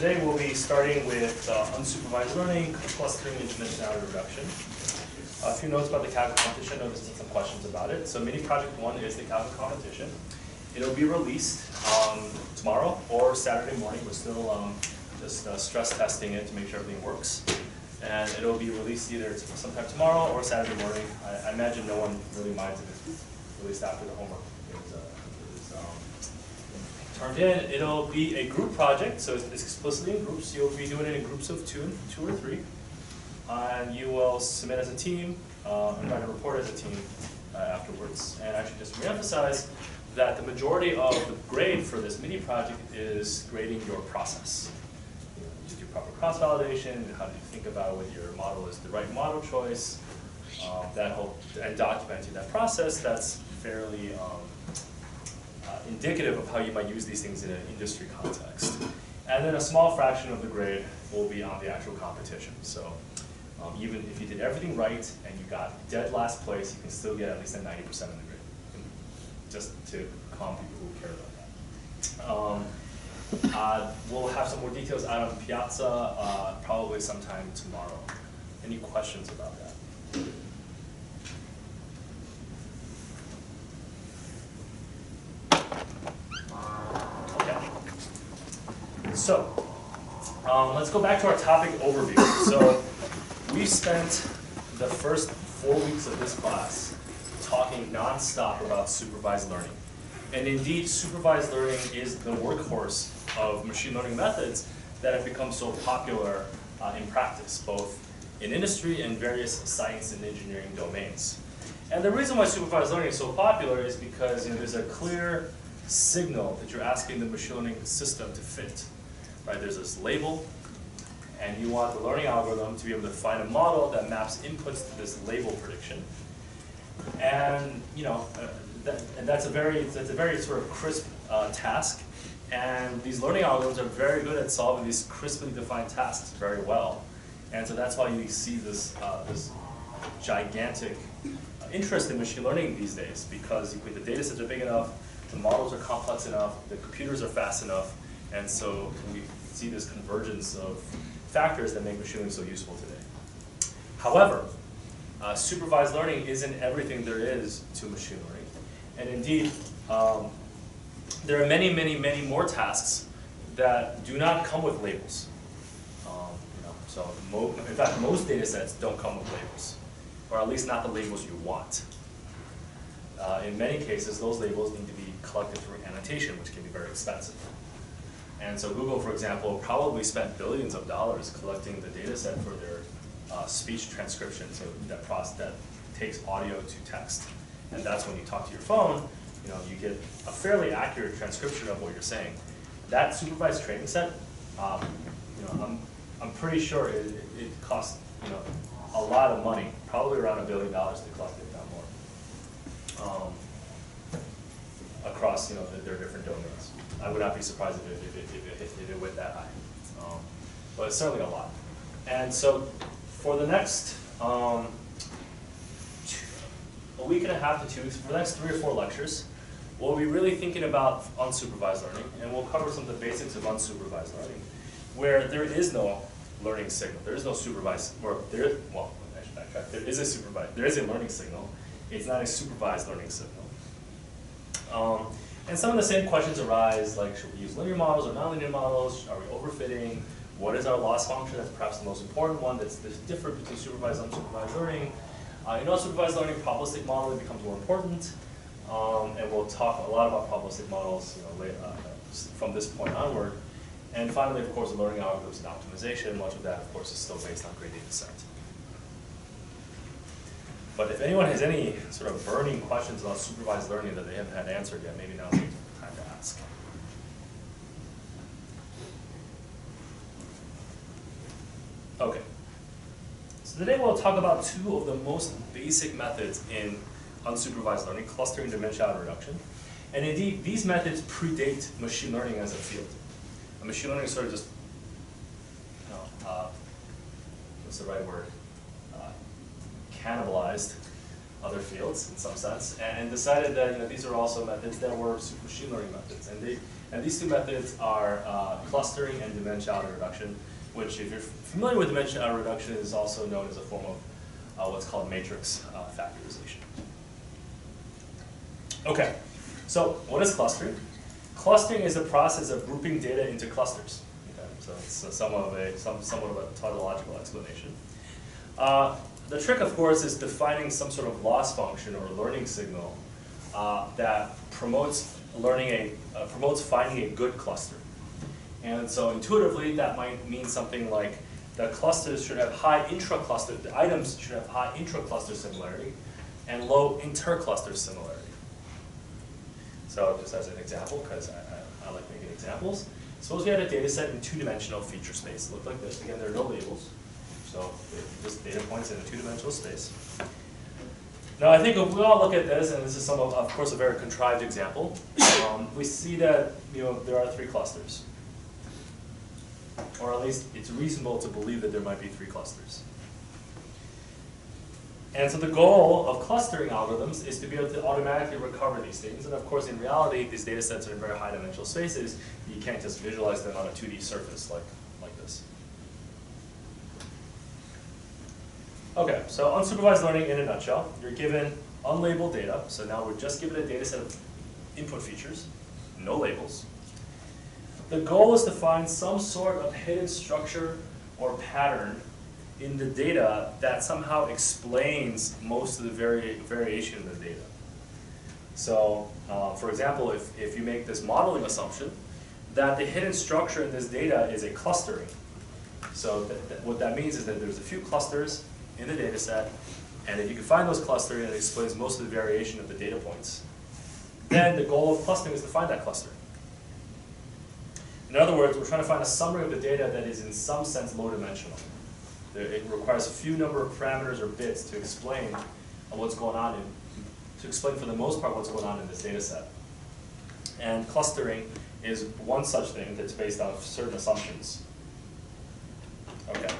today we'll be starting with unsupervised learning, clustering, and dimensionality reduction. A few notes about the calculus competition. I know there's some questions about it. So mini project 1 is the calculus competition. It'll be released tomorrow or Saturday morning. We're still just stress testing it to make sure everything works. And it'll be released either sometime tomorrow or Saturday morning. I imagine no one really minds if it's released after the homework is turned in. It'll be a group project, so it's explicitly in groups. You'll be doing it in groups of two or three. And you will submit as a team, and try to report as a team afterwards. And I should just reemphasize that the majority of the grade for this mini project is grading your process. Did you do proper cross-validation? How did you think about whether your model is the right model choice? And documenting that process, that's fairly indicative of how you might use these things in an industry context. And then a small fraction of the grade will be on the actual competition. So even if you did everything right and you got dead last place, you can still get at least a 90% of the grade. Just to calm people who care about that. We'll have some more details out on Piazza probably sometime tomorrow. Any questions about that? So, let's go back to our topic overview. So, we spent the first 4 weeks of this class talking nonstop about supervised learning. And indeed, supervised learning is the workhorse of machine learning methods that have become so popular in practice, both in industry and various science and engineering domains. And the reason why supervised learning is so popular is because there's a clear signal that you're asking the machine learning system to fit. Right, there's this label, and you want the learning algorithm to be able to find a model that maps inputs to this label prediction. And that's a very sort of crisp task. And these learning algorithms are very good at solving these crisply defined tasks very well. And so that's why you see this this gigantic interest in machine learning these days, because the data sets are big enough, the models are complex enough, the computers are fast enough. And so we see this convergence of factors that make machine learning so useful today. However, supervised learning isn't everything there is to machine learning. And indeed, there are many, many, many more tasks that do not come with labels. In fact, most data sets don't come with labels, or at least not the labels you want. In many cases, those labels need to be collected through annotation, which can be very expensive. And so Google, for example, probably spent billions of dollars collecting the data set for their speech transcription, so that takes audio to text. And that's when you talk to your phone, you get a fairly accurate transcription of what you're saying. That supervised training set, I'm pretty sure it costs a lot of money, probably around $1 billion to collect it, not more, across their different domains. I would not be surprised if it went that high, but it's certainly a lot. And so for the next a week and a half to 2 weeks, for the next 3 or 4 lectures, we'll be really thinking about unsupervised learning, and we'll cover some of the basics of unsupervised learning, where there is no learning signal. There is no supervised, I should backtrack. There is a learning signal. It's not a supervised learning signal. And some of the same questions arise, like should we use linear models or nonlinear models? Are we overfitting? What is our loss function? That's perhaps the most important one that's different between supervised and unsupervised learning. In unsupervised learning, probabilistic modeling becomes more important. And we'll talk a lot about probabilistic models from this point onward. And finally, of course, the learning algorithms and optimization. Much of that, of course, is still based on gradient descent. But if anyone has any sort of burning questions about supervised learning that they haven't had answered yet, maybe now's the time to ask. Okay. So today we'll talk about 2 of the most basic methods in unsupervised learning, clustering and dimensionality reduction. And indeed, these methods predate machine learning as a field. Machine learning is sort of just, what's the right word? Cannibalized other fields in some sense, and decided that these are also methods that were machine learning methods, and And these two methods are clustering and dimensionality reduction, which, if you're familiar with dimensionality reduction, is also known as a form of what's called matrix factorization. Okay, so what is clustering? Clustering is the process of grouping data into clusters. Okay, so it's somewhat of a tautological explanation. The trick, of course, is defining some sort of loss function or learning signal that promotes finding a good cluster. And so intuitively, that might mean something like the clusters should have high intra-cluster, the items should have high intra-cluster similarity and low inter-cluster similarity. So just as an example, because I like making examples, suppose we had a data set in two-dimensional feature space. It looked like this. Again, there are no labels. So just data points in a two-dimensional space. Now, I think if we all look at this, and this is of course, a very contrived example, we see that there are three clusters. Or at least it's reasonable to believe that there might be three clusters. And so the goal of clustering algorithms is to be able to automatically recover these things. And of course, in reality, these data sets are in very high dimensional spaces. You can't just visualize them on a 2D surface like this. Okay, so unsupervised learning in a nutshell. You're given unlabeled data. So now we're just given a data set of input features, no labels. The goal is to find some sort of hidden structure or pattern in the data that somehow explains most of the variation in the data. So, for example, if you make this modeling assumption that the hidden structure in this data is a clustering. So what that means is that there's a few clusters in the data set, and if you can find those clusters, it explains most of the variation of the data points. Then the goal of clustering is to find that cluster. In other words, we're trying to find a summary of the data that is in some sense low dimensional. It requires a few number of parameters or bits to explain what's going on to explain for the most part what's going on in this data set. And clustering is one such thing that's based on certain assumptions. Okay.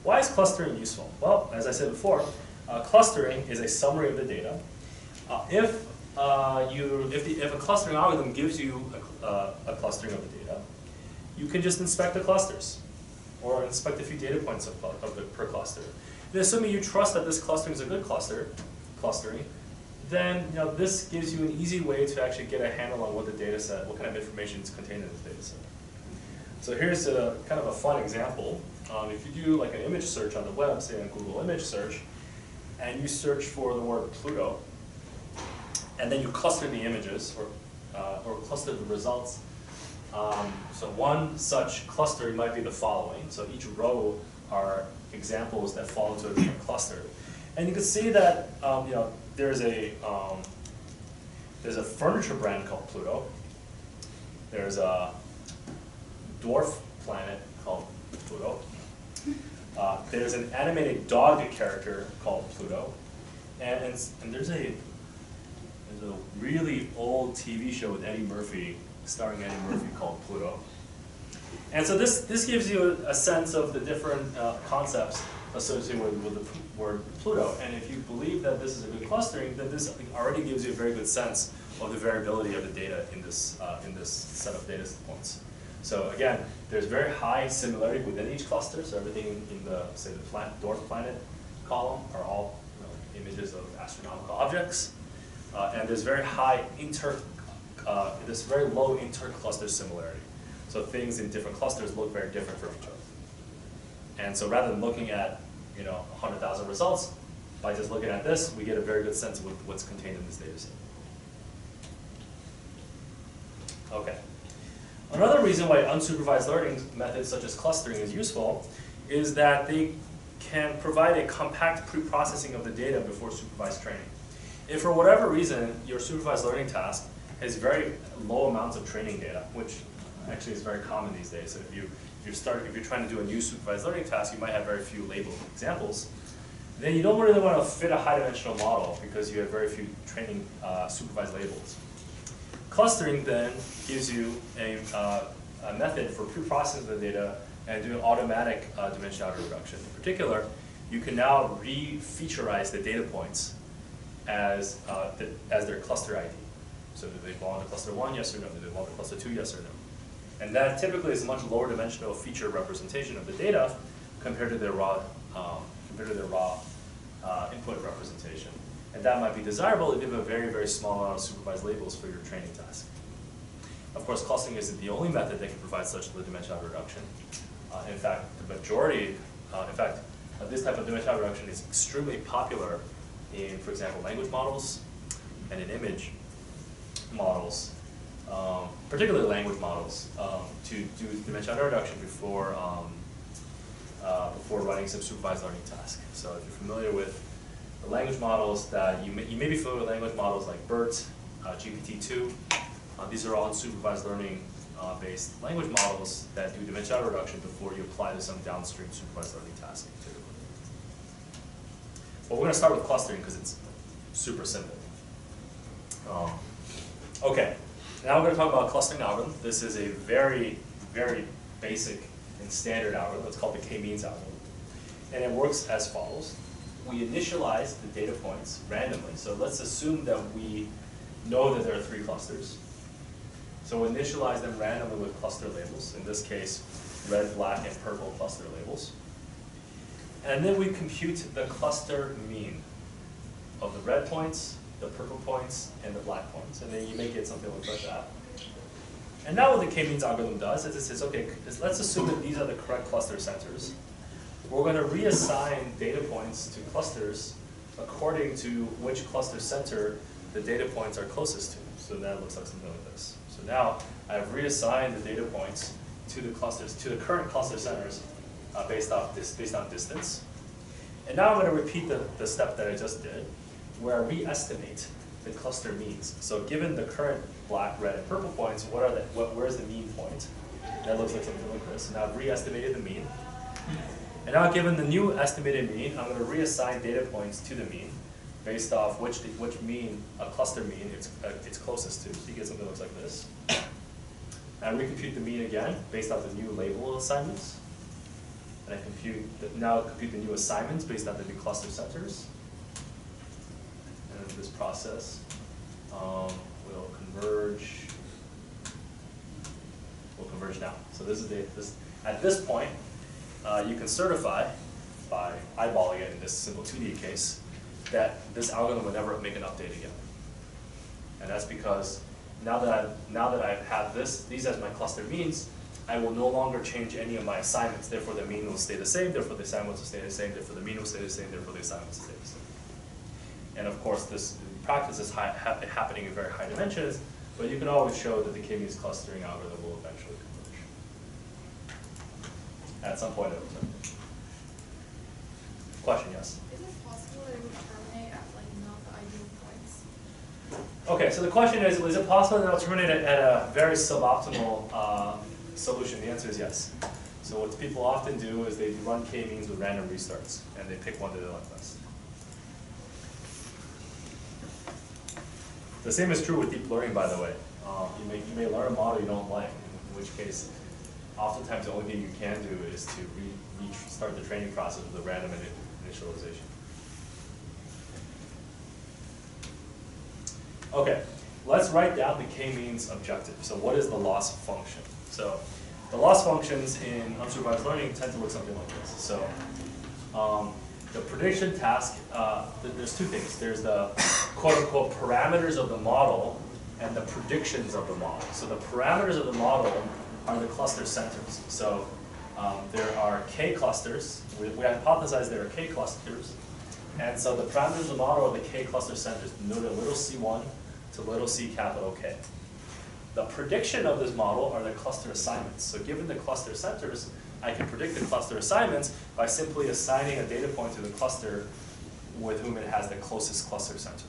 Why is clustering useful? Well, as I said before, clustering is a summary of the data. If a clustering algorithm gives you a clustering of the data, you can just inspect the clusters, or inspect a few data points per cluster. And assuming you trust that this clustering is a good clustering, then this gives you an easy way to actually get a handle on what the data set, what kind of information is contained in this data set. So here's a kind of a fun example. If you do like an image search on the web, say on Google image search, and you search for the word Pluto, and then you cluster the images or cluster the results. So one such cluster might be the following. So each row are examples that fall into a different cluster, and you can see that there's a furniture brand called Pluto. There's a dwarf planet called Pluto. There's an animated dog character called Pluto, and there's a really old TV show with Eddie Murphy, starring Eddie Murphy, called Pluto. And so this gives you a sense of the different concepts associated with the word Pluto. And if you believe that this is a good clustering, then this already gives you a very good sense of the variability of the data in this set of data points. So again, there's very high similarity within each cluster. So everything in the, say, the dwarf planet column are all images of astronomical objects. And there's very high there's very low inter-cluster similarity. So things in different clusters look very different from each other. And so rather than looking at 100,000 results, by just looking at this, we get a very good sense of what's contained in this data set. Okay. Another reason why unsupervised learning methods such as clustering is useful is that they can provide a compact pre-processing of the data before supervised training. If for whatever reason your supervised learning task has very low amounts of training data, which actually is very common these days. So if you're trying to do a new supervised learning task, you might have very few labeled examples. Then you don't really want to fit a high-dimensional model because you have very few training supervised labels. Clustering then gives you a method for pre-processing the data and doing automatic dimensionality reduction. In particular, you can now re-featurize the data points as their cluster ID. So do they belong to cluster 1, yes or no? Do they belong to cluster 2, yes or no? And that typically is a much lower dimensional feature representation of the data compared to their raw input representation. And that might be desirable if you have a very, very small amount of supervised labels for your training task. Of course, clustering isn't the only method that can provide such low dimensional reduction. In fact, the majority, this type of dimensional reduction is extremely popular in, for example, language models and in image models, particularly language models, to do dimensional reduction before running some supervised learning task. So if you're familiar with the language models that you may be familiar with language models like BERT, GPT-2. These are all unsupervised learning based language models that do dimensional reduction before you apply to some downstream supervised learning task. But we're going to start with clustering because it's super simple. Okay, now we're going to talk about clustering algorithm. This is a very, very basic and standard algorithm. It's called the k-means algorithm. And it works as follows. We initialize the data points randomly. So let's assume that we know that there are 3 clusters. So we initialize them randomly with cluster labels. In this case, red, black, and purple cluster labels. And then we compute the cluster mean of the red points, the purple points, and the black points. And then you may get something like that. And now what the k-means algorithm does is it says, okay, let's assume that these are the correct cluster centers. We're going to reassign data points to clusters according to which cluster center the data points are closest to. So that looks like something like this. So now I've reassigned the data points to the clusters, to the current cluster centers based on distance. And now I'm going to repeat the step that I just did, where I re-estimate the cluster means. So given the current black, red, and purple points, where's the mean point? That looks like something like this. So now I've re-estimated the mean. And now given the new estimated mean, I'm going to reassign data points to the mean based off which mean, a cluster mean, it's closest to. So you get something that looks like this. And I recompute the mean again based off the new label assignments. And I compute the new assignments based on the new cluster centers. And then this process will converge. Will converge now. So this is at this point, you can certify by eyeballing it in this simple 2D case that this algorithm will never make an update again. And that's because now that I have these as my cluster means, I will no longer change any of my assignments. Therefore, the mean will stay the same. Therefore, the assignments will stay the same. Therefore, the mean will stay the same. Therefore, the assignments will stay the same. And of course, this practice is happening in very high dimensions, but you can always show that the k-means clustering algorithm will eventually converge. At some point, it will terminate. Question, yes? Is it possible that it would terminate at not the ideal points? Okay, so the question is it possible that it will terminate at a very suboptimal solution? The answer is yes. So what people often do is they run k-means with random restarts, and they pick one that they like best. The same is true with deep learning, by the way. You may learn a model you don't like, in which case, oftentimes the only thing you can do is to restart the training process with a random initialization. Okay, let's write down the k-means objective. So what is the loss function? So the loss functions in unsupervised learning tend to look something like this. So the prediction task, there's 2 things. There's the quote-unquote parameters of the model and the predictions of the model. So the parameters of the model are the cluster centers. So there are k clusters. We hypothesize there are k clusters. And so the parameters of the model are the k cluster centers, denoted little c1 to little c capital K. The prediction of this model are the cluster assignments. So given the cluster centers, I can predict the cluster assignments by simply assigning a data point to the cluster with whom it has the closest cluster center.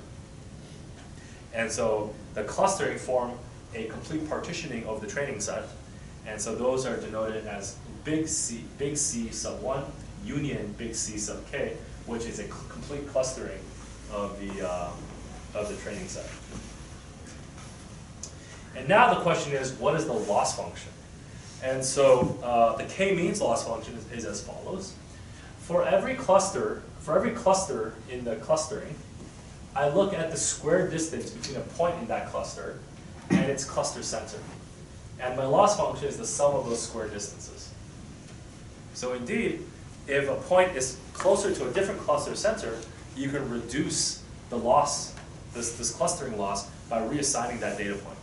And so the clustering form a complete partitioning of the training set. And so those are denoted as big C sub 1 union big C sub K, which is a complete clustering of the training set. And now the question is, what is the loss function? And so the k-means loss function is as follows. For every cluster in the clustering, I look at the square distance between a point in that cluster and its cluster center. And my loss function is the sum of those square distances. So indeed, if a point is closer to a different cluster center, you can reduce the loss, this clustering loss, by reassigning that data point.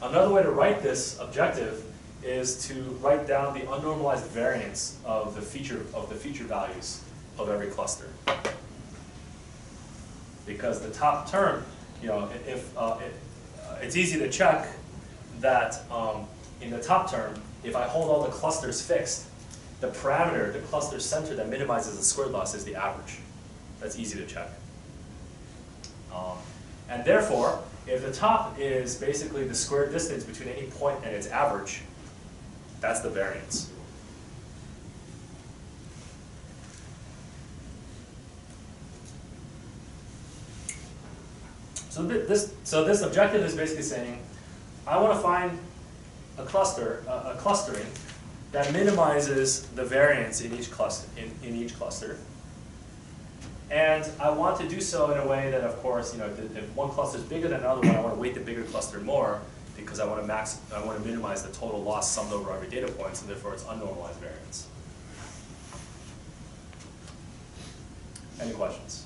Another way to write this objective is to write down the unnormalized variance of the feature values of every cluster. Because the top term, it's easy to check that in the top term, if I hold all the clusters fixed, the parameter, the cluster center that minimizes the squared loss is the average. That's easy to check. And therefore, if the top is basically the square distance between any point and its average, that's the variance. So this objective is basically saying, I want to find a clustering that minimizes the variance in each cluster. And I want to do so in a way that, of course, if one cluster is bigger than another one, I want to weight the bigger cluster more because I want to minimize the total loss summed over every data point, and therefore it's unnormalized variance. Any questions?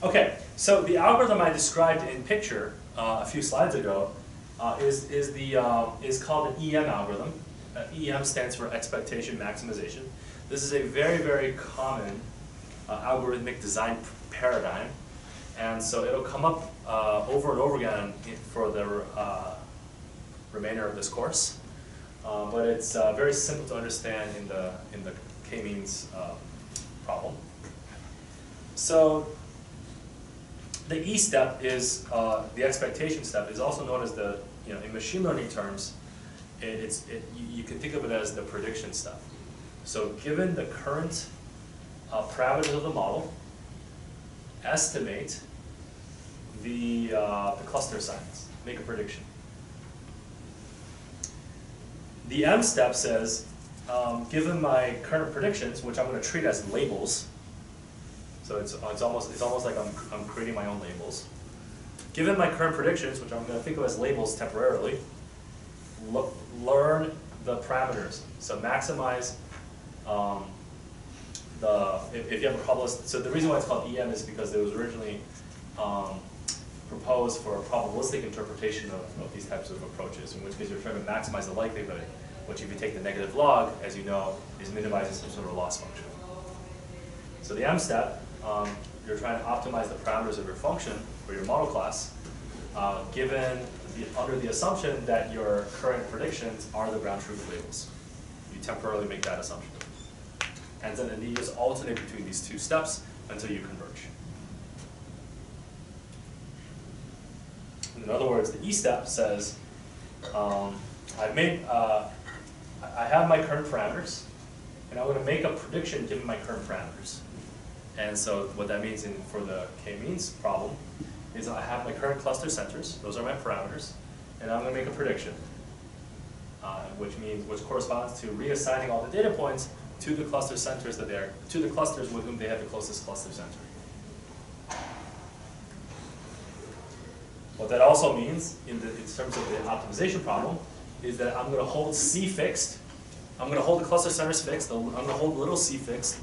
Okay, so the algorithm I described in picture a few slides ago is called an Emm algorithm. Emm stands for Expectation Maximization. This is a very, very common algorithmic design paradigm, and so it'll come up over and over again for the remainder of this course. But it's very simple to understand in the k-means problem. So the E step is the expectation step, is also known as the, in machine learning terms, you can think of it as the prediction step. So given the current parameters of the model, estimate the cluster size, make a prediction. The M step says, given my current predictions, which I'm going to treat as labels, so it's almost like I'm creating my own labels. Given my current predictions, which I'm going to think of as labels temporarily, learn the parameters. So maximize if you have a probabilistic. So the reason why it's called EM is because it was originally proposed for a probabilistic interpretation of these types of approaches, in which case you're trying to maximize the likelihood, which if you take the negative log, as you know, is minimizing some sort of loss function. So the M step, you're trying to optimize the parameters of your function or your model class, under the assumption that your current predictions are the ground truth labels. You temporarily make that assumption. And then you just alternate between these two steps until you converge. In other words, the E step says, I have my current parameters, and I'm going to make a prediction given my current parameters. And so what that means for the k-means problem is I have my current cluster centers, those are my parameters, and I'm going to make a prediction, which corresponds to reassigning all the data points to the cluster centers to the clusters with whom they have the closest cluster center. What that also means in terms of the optimization problem is that I'm going to hold C fixed. I'm going to hold the cluster centers fixed. I'm going to hold little c fixed,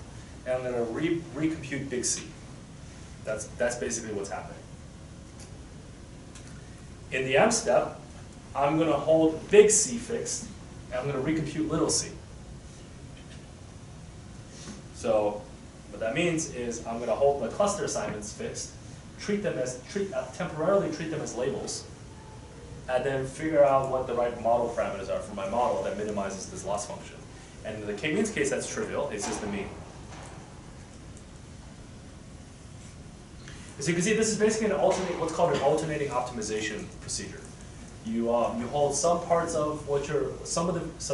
and I'm going to recompute big C. That's basically what's happening. In the M step, I'm going to hold big C fixed, and I'm going to recompute little c. So what that means is I'm going to hold the cluster assignments fixed, temporarily treat them as labels, and then figure out what the right model parameters are for my model that minimizes this loss function. And in the k-means case, that's trivial. It's just the mean. As you can see, this is basically what's called an alternating optimization procedure. You hold some parts of so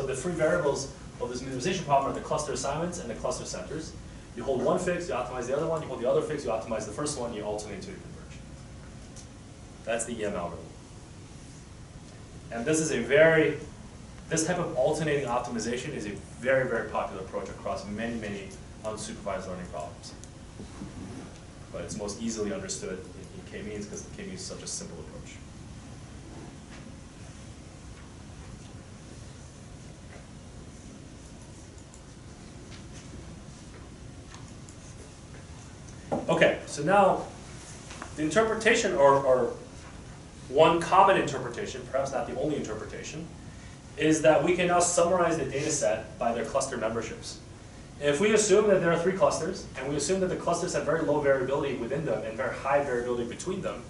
the free variables of this minimization problem are the cluster assignments and the cluster centers. You hold one fixed, you optimize the other one. You hold the other fixed, you optimize the first one. You alternate until you converge. That's the EM algorithm. And this is a very This type of alternating optimization is a very, very popular approach across many, many unsupervised learning problems. But it's most easily understood in k-means because the k-means is such a simple approach. Okay, so now the interpretation, or one common interpretation, perhaps not the only interpretation, is that we can now summarize the data set by their cluster memberships. If we assume that there are 3 clusters, and we assume that the clusters have very low variability within them and very high variability between them,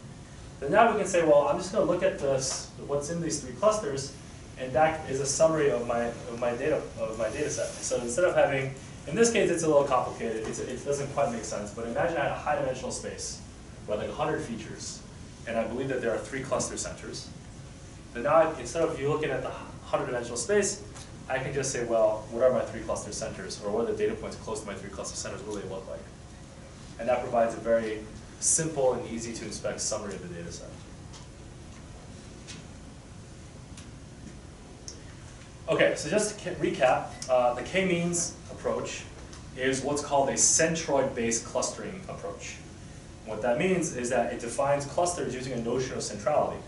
then now we can say, well, I'm just going to look at this, what's in these 3 clusters, and that is a summary of my data set. So instead of having, in this case, it's a little complicated. It doesn't quite make sense. But imagine I had a high-dimensional space with like 100 features, and I believe that there are 3 cluster centers. Then now, instead of you looking at the 100-dimensional space, I can just say, well, what are my 3 cluster centers, or what are the data points close to my 3 cluster centers really look like? And that provides a very simple and easy to inspect summary of the data set. Okay, so just to recap, the k-means approach is what's called a centroid-based clustering approach. What that means is that it defines clusters using a notion of centrality.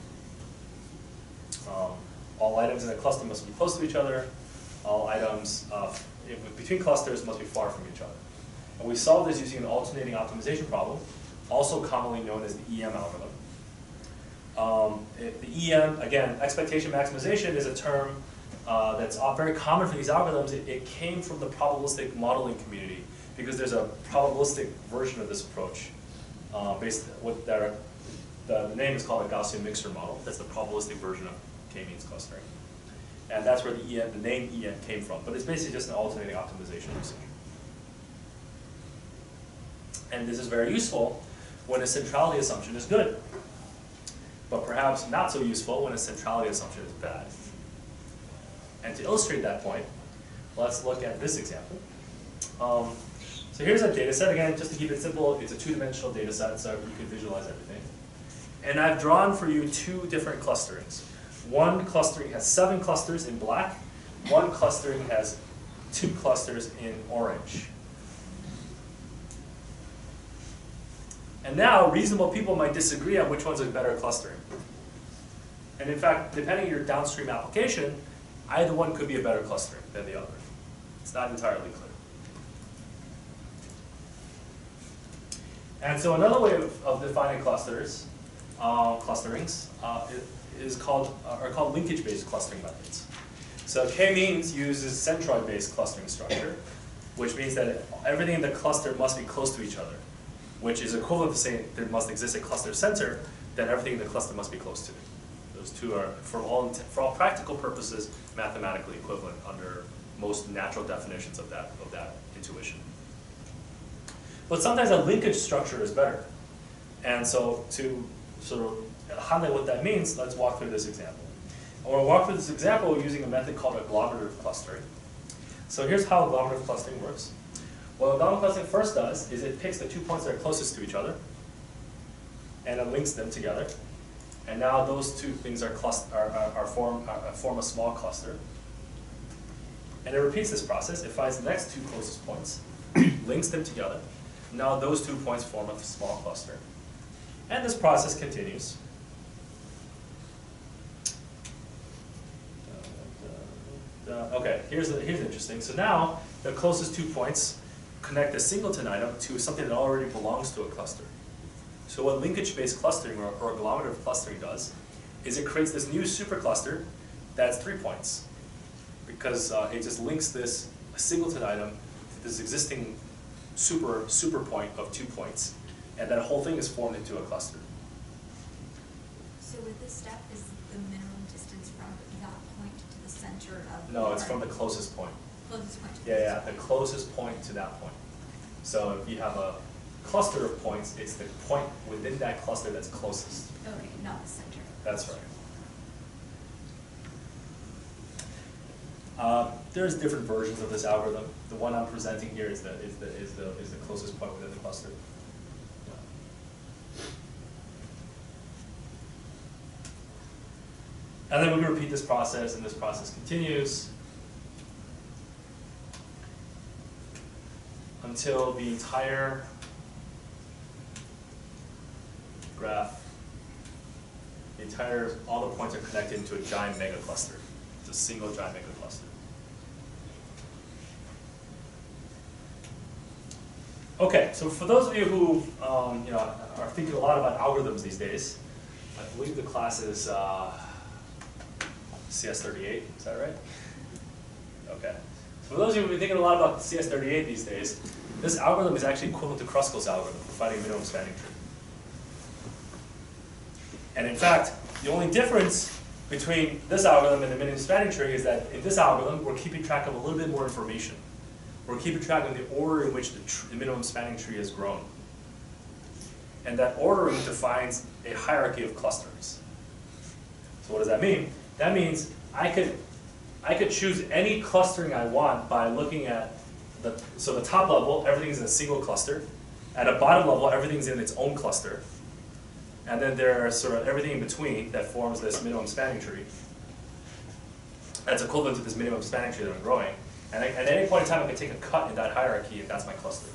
All items in a cluster must be close to each other. All items between clusters must be far from each other. And we solve this using an alternating optimization problem, also commonly known as the Emm algorithm. The Emm, again, expectation maximization is a term that's very common for these algorithms. It came from the probabilistic modeling community because there's a probabilistic version of this approach. The name is called a Gaussian mixture model. That's the probabilistic version of k-means clustering. And that's where the name Emm came from. But it's basically just an alternating optimization procedure. And this is very useful when a centrality assumption is good, but perhaps not so useful when a centrality assumption is bad. And to illustrate that point, let's look at this example. So here's a data set. Again, just to keep it simple, it's a 2-dimensional data set, so you can visualize everything. And I've drawn for you 2 different clusterings. One clustering has 7 clusters in black. One clustering has 2 clusters in orange. And now, reasonable people might disagree on which one's a better clustering. And in fact, depending on your downstream application, either one could be a better clustering than the other. It's not entirely clear. And so another way of defining clusterings are called linkage-based clustering methods. So k-means uses centroid-based clustering structure, which means that everything in the cluster must be close to each other, which is equivalent to saying there must exist a cluster center, then everything in the cluster must be close to it. Those two are, for all practical purposes, mathematically equivalent under most natural definitions of that intuition. But sometimes a linkage structure is better. And so to sort of highlight what that means, let's walk through this example. I want to walk through this example using a method called agglomerative clustering. So here's how agglomerative clustering works. What agglomerative clustering first does is it picks the 2 points that are closest to each other, and it links them together. And now those 2 things form a small cluster. And it repeats this process. It finds the next 2 closest points, links them together. Now those 2 points form a small cluster. And this process continues. Okay, here's interesting. So now the closest 2 points connect a singleton item to something that already belongs to a cluster. So what linkage-based clustering or agglomerative clustering does is it creates this new supercluster that's 3 points, because it just links this singleton item to this existing super point of 2 points, and that whole thing is formed into a cluster. So with this step, is the minimum distance from that point to the center of No, it's from the closest point. Closest point to The closest point to that point. So if you have a cluster of points, it's the point within that cluster that's closest. Okay, not the center. That's right. There's different versions of this algorithm. The one I'm presenting here is the closest point within the cluster. And then we can repeat this process, and this process continues until the entire graph, all the points are connected into a giant mega cluster. It's a single giant mega cluster. Okay, so for those of you who are thinking a lot about algorithms these days, I believe the class is CS38, is that right? Okay. So for those of you who have been thinking a lot about CS38 these days, this algorithm is actually equivalent to Kruskal's algorithm for finding a minimum spanning tree. And in fact, the only difference between this algorithm and the minimum spanning tree is that in this algorithm, we're keeping track of a little bit more information. We're keeping track of the order in which the minimum spanning tree has grown. And that ordering defines a hierarchy of clusters. So what does that mean? That means I could choose any clustering I want by looking at the top level, everything's in a single cluster. At a bottom level, everything's in its own cluster. And then there's sort of everything in between that forms this minimum spanning tree. That's equivalent to this minimum spanning tree that I'm growing. And at any point in time, I can take a cut in that hierarchy, and that's my cluster.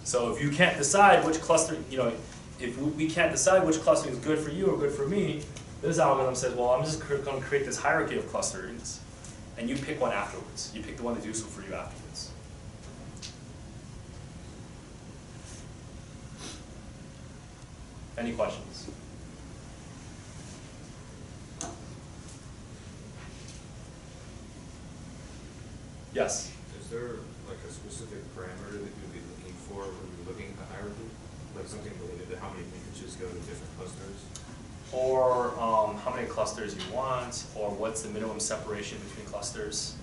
So if you can't decide which cluster, if we can't decide which clustering is good for you or good for me, this algorithm says, well, I'm just going to create this hierarchy of clusterings, and you pick one afterwards. You pick the one that's useful for you afterwards. Any questions? Yes? Is there like a specific parameter that you'd be looking for when you're looking at the hierarchy? Like something related to how many linkages go to different clusters? Or how many clusters you want, or what's the minimum separation between clusters.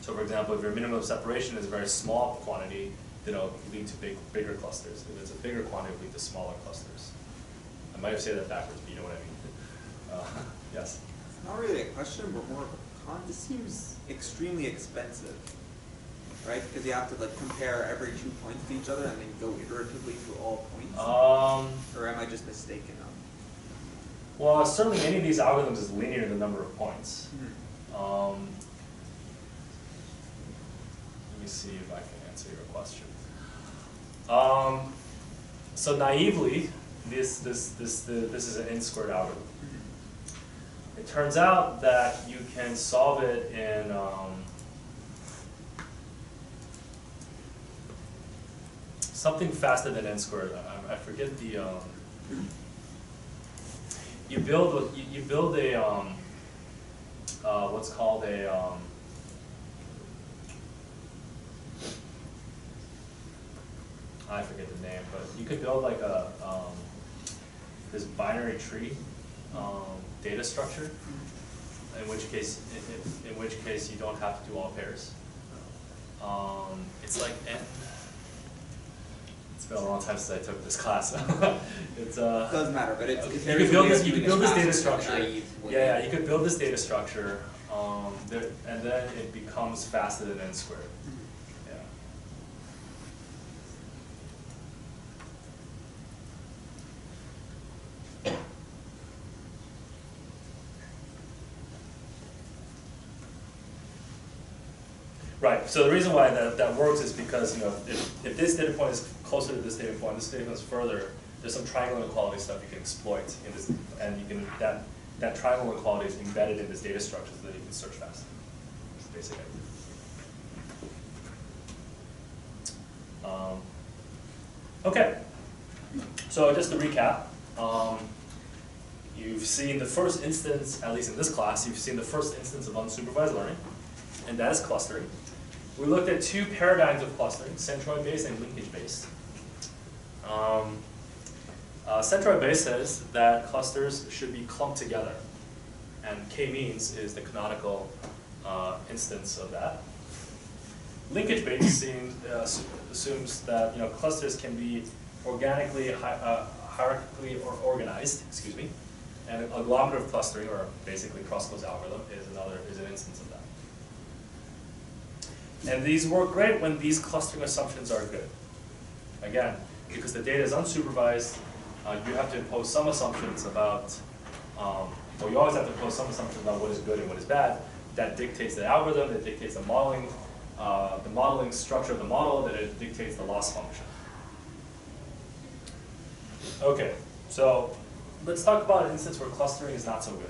So for example, if your minimum separation is a very small quantity, then it'll lead to bigger clusters. If it's a bigger quantity, it'll lead to smaller clusters. I might have said that backwards, but you know what I mean. Yes? It's not really a question, but more of a con. This seems extremely expensive, right? Because you have to like compare every 2 points to each other and then go iteratively through all points. Or am I just mistaken? Well, certainly any of these algorithms is linear in the number of points. Mm-hmm. Let me see if I can answer your question. So naively, this is an n-squared algorithm. Mm-hmm. It turns out that you can solve it in something faster than n-squared. I forget the. You build a what's called a I forget the name, but you could build like a this binary tree data structure. In which case you don't have to do all pairs. It's like n. It's been a long time since I took this class. It's doesn't matter, but it's you could build this. You could build this data structure. Naive Yeah, you could build this data structure, and then it becomes faster than n squared. Yeah. Right. So the reason why that works is because if this data point is closer to this data point, this data point is further. There's some triangle inequality stuff you can exploit in this, and you can that triangle inequality is embedded in this data structure so that you can search faster. That's the basic idea. Okay. So just to recap, you've seen the first instance, at least in this class, you've seen the first instance of unsupervised learning, and that is clustering. We looked at two paradigms of clustering, centroid-based and linkage-based. Centroid-based says that clusters should be clumped together, and k-means is the canonical instance of that. Linkage-based assumes that clusters can be organically, hierarchically organized, and agglomerative clustering, or basically Kruskal's algorithm, is an instance of that. And these work great when these clustering assumptions are good. Again, because the data is unsupervised, you have to impose some assumptions about, well, you always have to impose some assumptions about what is good and what is bad. That dictates the algorithm, that dictates the modeling structure of the model, that it dictates the loss function. Okay, so let's talk about an instance where clustering is not so good.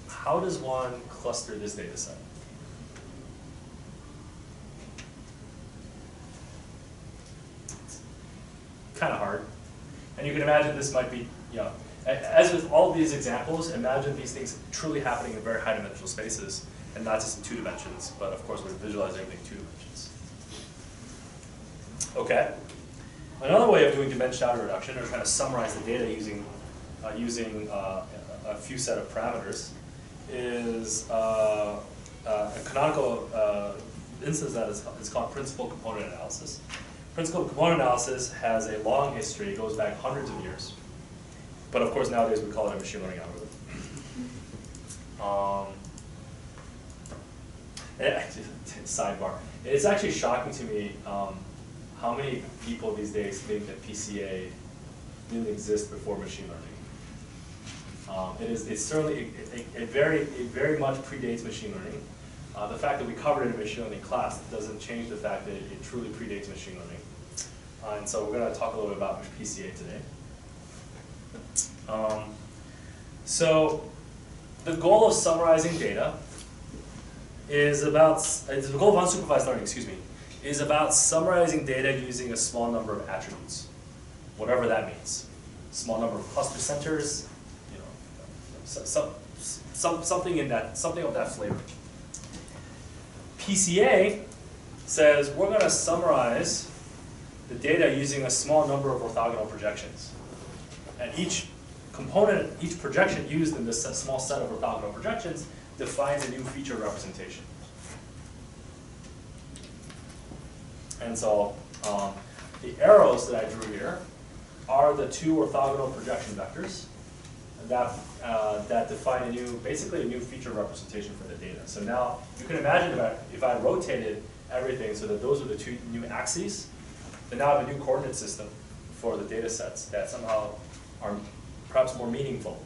How does one cluster this data set? Kind of hard. And you can imagine this might be, as with all these examples, imagine these things truly happening in very high dimensional spaces and not just in 2 dimensions, but of course we're visualizing everything in 2 dimensions. Okay. Another way of doing dimensionality reduction, or trying to summarize the data using a few set of parameters, is a canonical instance that is called principal component analysis. Principal component analysis has a long history, it goes back hundreds of years. But of course nowadays we call it a machine learning algorithm. Sidebar. It's actually shocking to me how many people these days think that PCA didn't exist before machine learning. It very much predates machine learning. The fact that we covered it in a machine learning class doesn't change the fact that it truly predates machine learning. And so we're going to talk a little bit about PCA today. So the goal of summarizing data is about, the goal of unsupervised learning, is about summarizing data using a small number of attributes, whatever that means. Small number of cluster centers, something of that flavor. PCA says we're going to summarize the data using a small number of orthogonal projections. And each component, each projection used in this small set of orthogonal projections defines a new feature representation. And so the arrows that I drew here are the 2 orthogonal projection vectors that define basically a new feature representation for the data. So now you can imagine that if I rotated everything so that those are the 2 new axes, then now I have a new coordinate system for the data sets that somehow are perhaps more meaningful,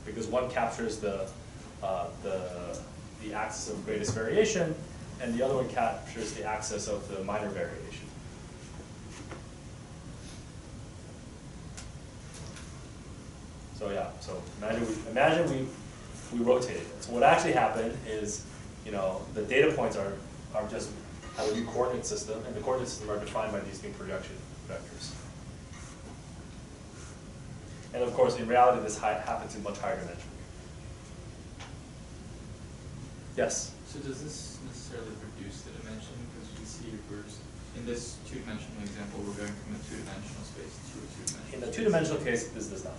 because one captures the axis of greatest variation, and the other one captures the axis of the minor variation. So yeah, so imagine we rotated it. So what actually happened is, the data points have a new coordinate system, and the coordinate system are defined by these new projection vectors. And of course, in reality, this happens in much higher dimension. Yes? So does this necessarily reduce the dimension? Because we see in this 2-dimensional example, we're going from a 2-dimensional space to a 2-dimensional space. In the 2-dimensional case, this does not.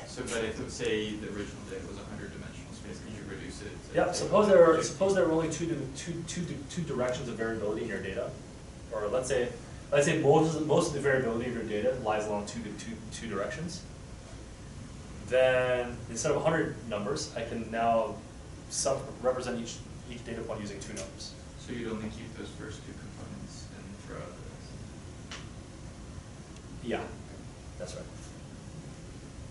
So, but if, say, the original data was a 100-dimensional space, could you reduce it? Yeah, suppose there are only two directions of variability in your data, or let's say most of the variability of your data lies along two directions. Then instead of 100 numbers, I can now represent each data point using 2 numbers. So you'd only keep those first 2 components and throw out the rest? Yeah, that's right.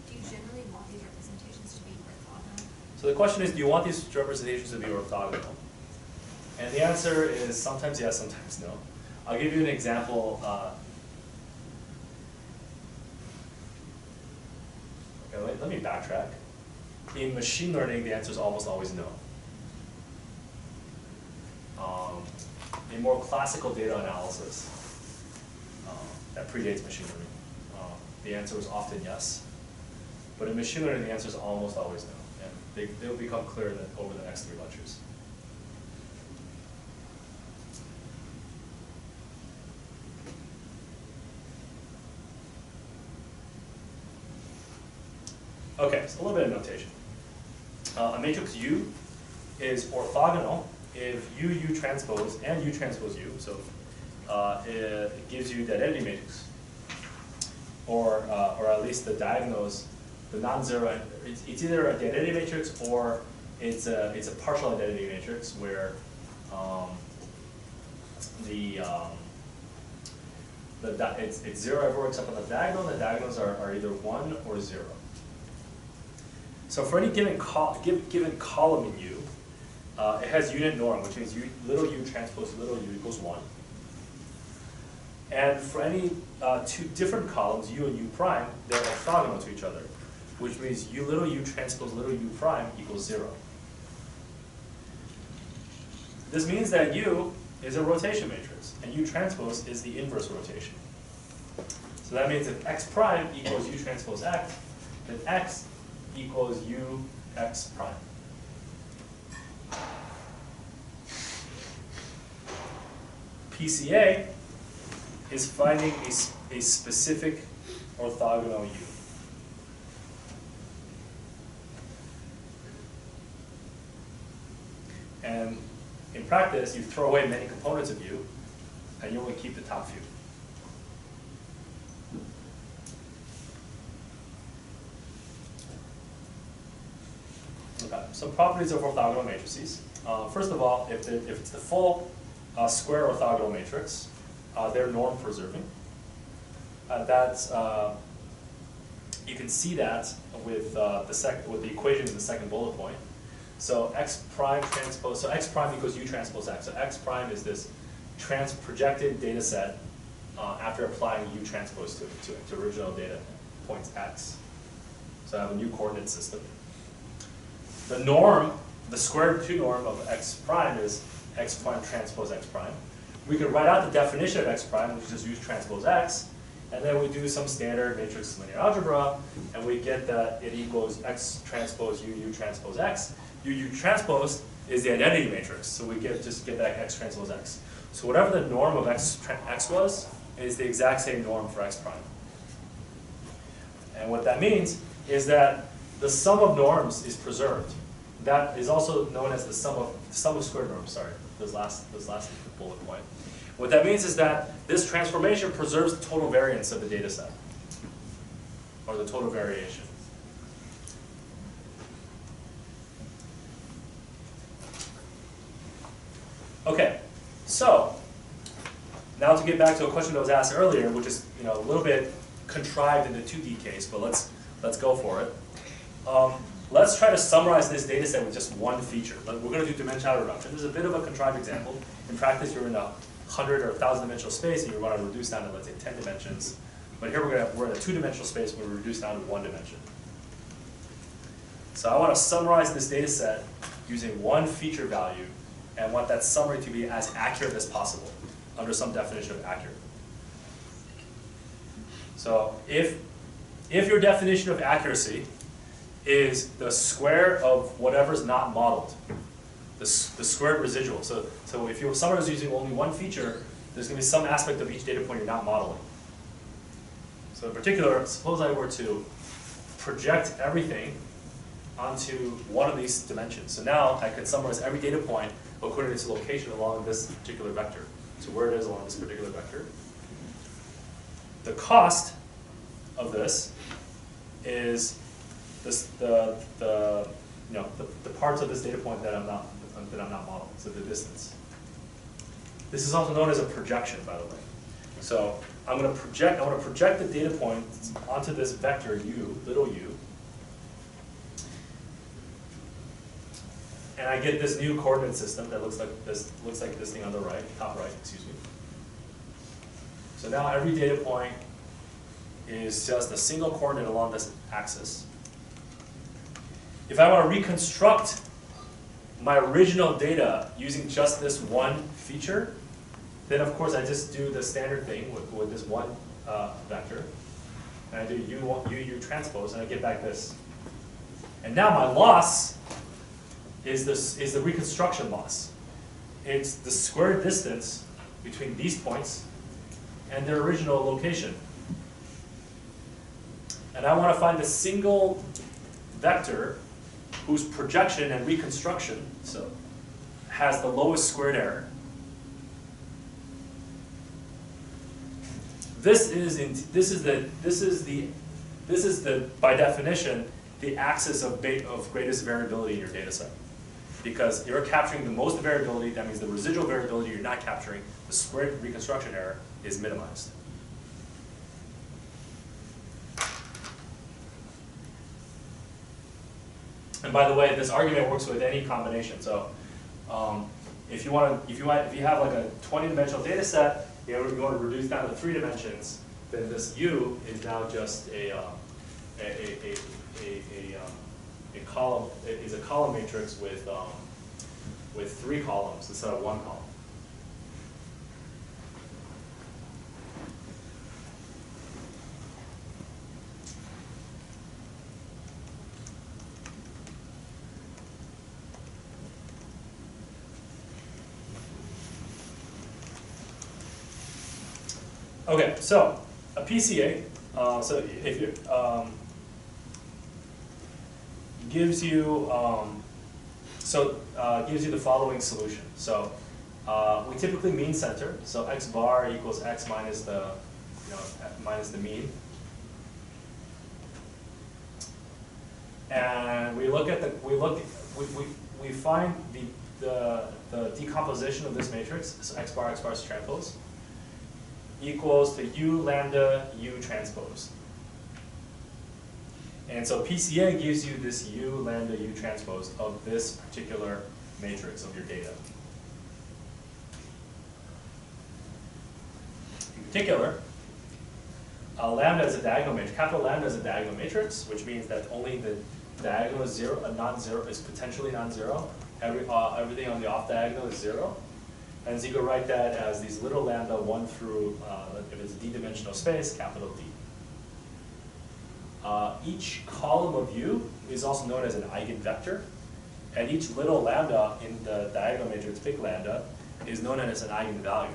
Do you generally want these representations to be orthogonal? So the question is, do you want these representations to be orthogonal? And the answer is sometimes yes, sometimes no. I'll give you an example. Okay, let me backtrack. In machine learning, the answer is almost always no. In more classical data analysis that predates machine learning, the answer is often yes. But in machine learning, the answer is almost always no. And they'll become clear over the next 3 lectures. Okay, so a little bit of notation. A matrix U is orthogonal if U transpose and U transpose U. So it gives you the identity matrix, or at least the diagonals, the non-zero. It's either a identity matrix or it's a partial identity matrix it's 0 everywhere except on the diagonal. The diagonals are either 1 or 0. So for any given column in U, it has unit norm, which means little u transpose little u equals 1. And for any two different columns, u and u prime, they're orthogonal to each other, which means little u transpose little u prime equals 0. This means that U is a rotation matrix, and U transpose is the inverse rotation. So that means if X prime equals U transpose X, then X equals U X prime. PCA is finding a specific orthogonal U. And in practice, you throw away many components of U, and you only keep the top few. Okay, some properties of orthogonal matrices. First of all, if it's the full square orthogonal matrix, they're norm preserving. You can see that with the equation in the second bullet point. So X prime transpose, so X prime equals U transpose X. So X prime is this projected data set after applying U transpose to it, to original data points X. So I have a new coordinate system. The norm, the square root 2 norm of X prime is X prime transpose X prime. We could write out the definition of X prime, which is just U transpose X, and then we do some standard matrix linear algebra, and we get that it equals X transpose U, U transpose X. U transpose is the identity matrix, so we just get that X transpose X. So whatever the norm of X was, is the exact same norm for X prime. And what that means is that the sum of norms is preserved. That is also known as the sum of squared norms. Sorry, this last bullet point. What that means is that this transformation preserves the total variance of the data set, or the total variation. Okay, so now to get back to a question that was asked earlier, which is a little bit contrived in the 2D case, but let's go for it. Let's try to summarize this data set with just one feature. We're going to do dimensionality reduction. This is a bit of a contrived example. In practice, you're in a 100 or 1,000 dimensional space, and you want to reduce down to, let's say, 10 dimensions. But here we're in a 2-dimensional space, where we reduce down to 1 dimension. So I want to summarize this data set using one feature value, and want that summary to be as accurate as possible under some definition of accurate. So if your definition of accuracy is the square of whatever's not modeled, the squared residual. So if your summary is using only one feature, there's going to be some aspect of each data point you're not modeling. So in particular, suppose I were to project everything onto one of these dimensions. So now I can summarize every data point according to its location along this particular vector. So where it is along this particular vector. The cost of this is the parts of this data point that I'm not modeling, so the distance. This is also known as a projection, by the way. So I want to project the data point onto this vector u, little u, and I get this new coordinate system that looks like this thing on the right, top right, excuse me. So now every data point is just a single coordinate along this axis. If I want to reconstruct my original data using just this one feature, then of course I just do the standard thing with this one vector, and I do u transpose, and I get back this. And now my loss is the reconstruction loss. It's the square distance between these points and their original location. And I want to find a single vector whose projection and reconstruction has the lowest squared error. This is by definition the axis of greatest variability in your data set. Because you're capturing the most variability, that means the residual variability you're not capturing, the squared reconstruction error, is minimized. And by the way, this argument works with any combination. So if you have like a 20-dimensional data set, you want to reduce down to 3 dimensions, then this U is now just a column. It is a column matrix with 3 columns instead of 1 column. Okay, so a PCA, so if you gives you gives you the following solution. So we typically mean center. So x bar equals x minus the minus the mean, and we look at the we find the decomposition of this matrix. So x bar transpose equals to u lambda u transpose. And so PCA gives you this u lambda u transpose of this particular matrix of your data. In particular, lambda is a diagonal matrix. Capital lambda is a diagonal matrix, which means that only the diagonal is non-zero is potentially non-zero. Everything on the off diagonal is 0. And so you can write that as these little lambda 1 through, if it's a d-dimensional space, capital D. Each column of U is also known as an eigenvector, and each little lambda in the diagonal matrix, big lambda, is known as an eigenvalue.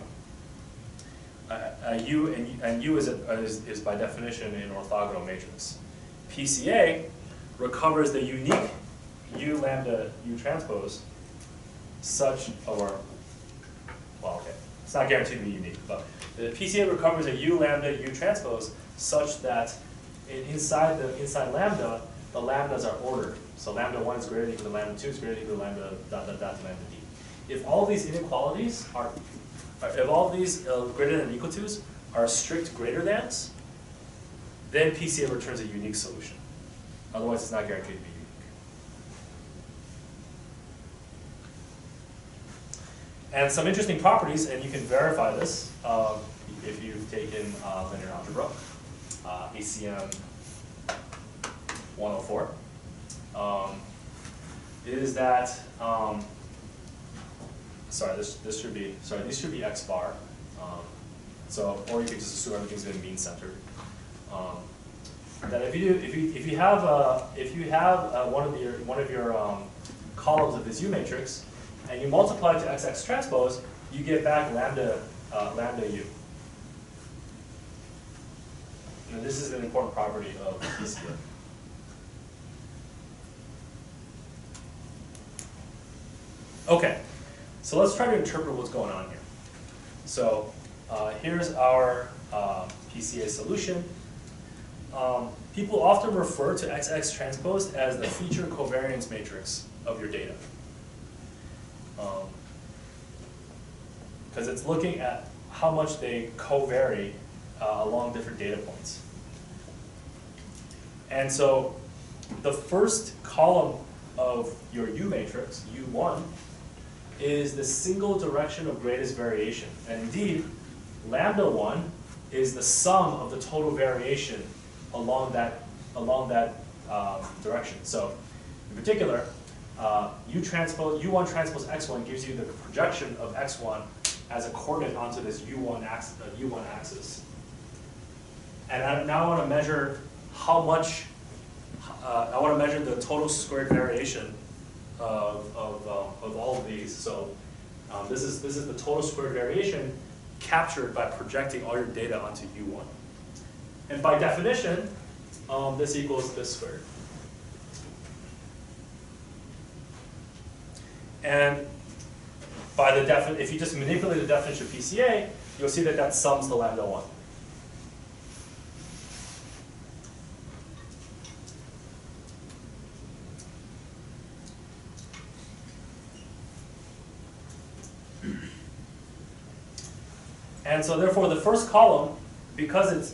U is by definition an orthogonal matrix. PCA recovers the unique U lambda U transpose such, well, okay, it's not guaranteed to be unique, but the PCA recovers a U lambda U transpose such that inside lambda, the lambdas are ordered. So lambda 1 is greater than equal to lambda 2 is greater than equal to lambda dot dot dot to lambda D. If all these inequalities are, if all these greater than equal to's are strict greater thans, then PCA returns a unique solution. Otherwise, it's not guaranteed to be unique. And some interesting properties, and you can verify this if you've taken linear algebra, ACM 104, is that, these should be x bar. Or you could just assume everything's been mean centered. That if you have one of your columns of this U matrix, and you multiply it to XX transpose, you get back lambda U. And this is an important property of PCA. Okay, so let's try to interpret what's going on here. So here's our PCA solution. People often refer to XX transpose as the feature covariance matrix of your data. Because it's looking at how much they covary along different data points. And so the first column of your U matrix, U1, is the single direction of greatest variation. And indeed, lambda 1 is the sum of the total variation along that direction. So in particular, U1 transpose X1 gives you the projection of X1 as a coordinate onto this U1 axis. And now I want to measure how much, I want to measure the total squared variation of all of these. So this is the total squared variation captured by projecting all your data onto U1. And by definition, this equals this squared. And by the if you just manipulate the definition of PCA, you'll see that that sums to lambda 1. And so therefore the first column, because it's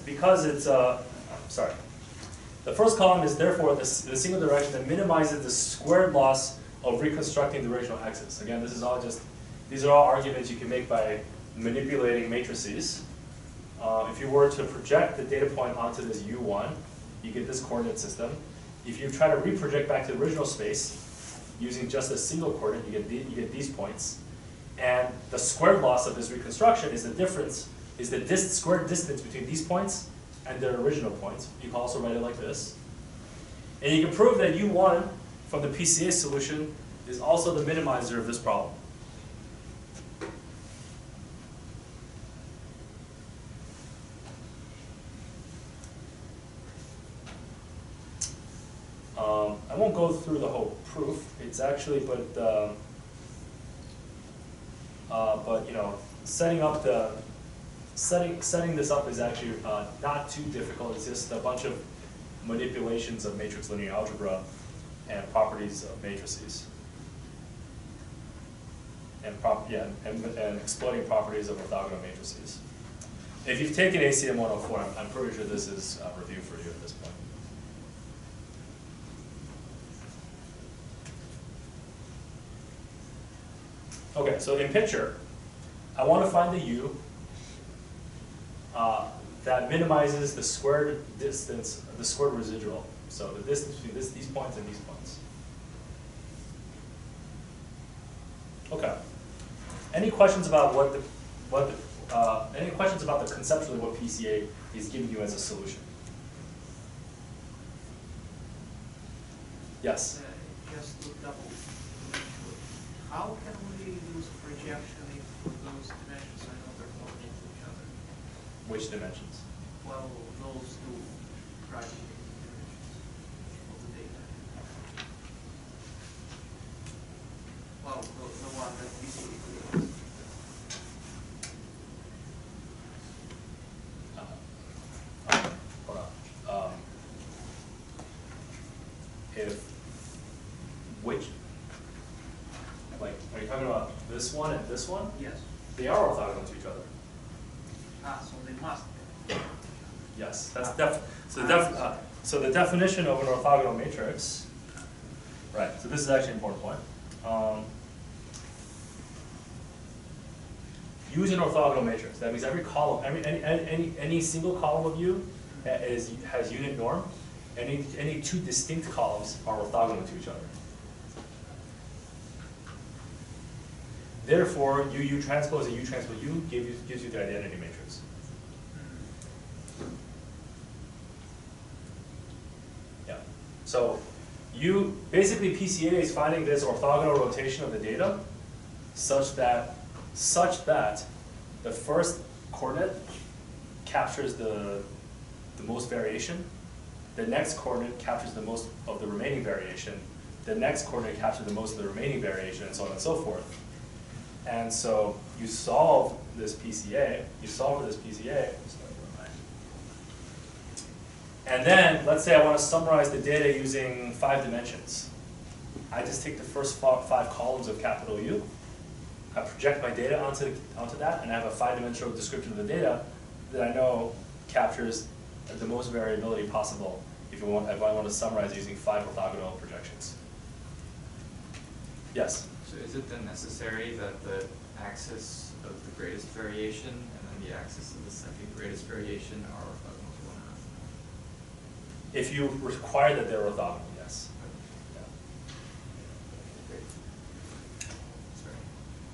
The first column is therefore the single direction that minimizes the squared loss of reconstructing the original axis. Again, this is all just, these are all arguments you can make by manipulating matrices. If you were to project the data point onto this U1, you get this coordinate system. If you try to reproject back to the original space using just a single coordinate, you get these points. And the squared loss of this reconstruction is the difference, is the squared distance between these points and their original points. You can also write it like this. And you can prove that U1 from the PCA solution is also the minimizer of this problem. I won't go through the whole proof. It's actually, but you know, setting this up is actually not too difficult. It's just a bunch of manipulations of matrix linear algebra and properties of matrices, and exploiting properties of orthogonal matrices. If you've taken ACM 104, I'm pretty sure this is a review for you at this point. Okay, so in picture, I want to find the U that minimizes the squared distance, the squared residual. So the distance between these points and these points. Okay. Any questions about any questions about the conceptually what PCA is giving you as a solution? Yes. Just to double make sure. How can we use projection if those dimensions are not orthogonal to each other? Which dimensions? Well, those two primary dimensions of the data. Well, the one that we see. Hold on. Which? Like, are you talking about this one and this one? Yes. They are orthogonal to each other. Ah, so they must be. Yes, that's so the definition of an orthogonal matrix. Right. So this is actually an important point. Use an orthogonal matrix. That means every column, any single column of U has unit norm. Any two distinct columns are orthogonal to each other. Therefore, U transpose and U transpose U gives you the identity matrix. Yeah. So basically PCA is finding this orthogonal rotation of the data such that the first coordinate captures the most variation, the next coordinate captures the most of the remaining variation, the next coordinate captures the most of the remaining variation, and so on and so forth. And so you solve for this PCA, and then let's say I want to summarize the data using 5 dimensions. I just take the first 5 columns of capital U, I project my data onto that, and I have a 5-dimensional description of the data that I know captures the most variability possible if I want to summarize using 5 orthogonal projections. Yes? So is it then necessary that the axis of the greatest variation and then the axis of the second greatest variation are orthogonal to one another? If you require that they're orthogonal, yes. Yeah. Great. Sorry.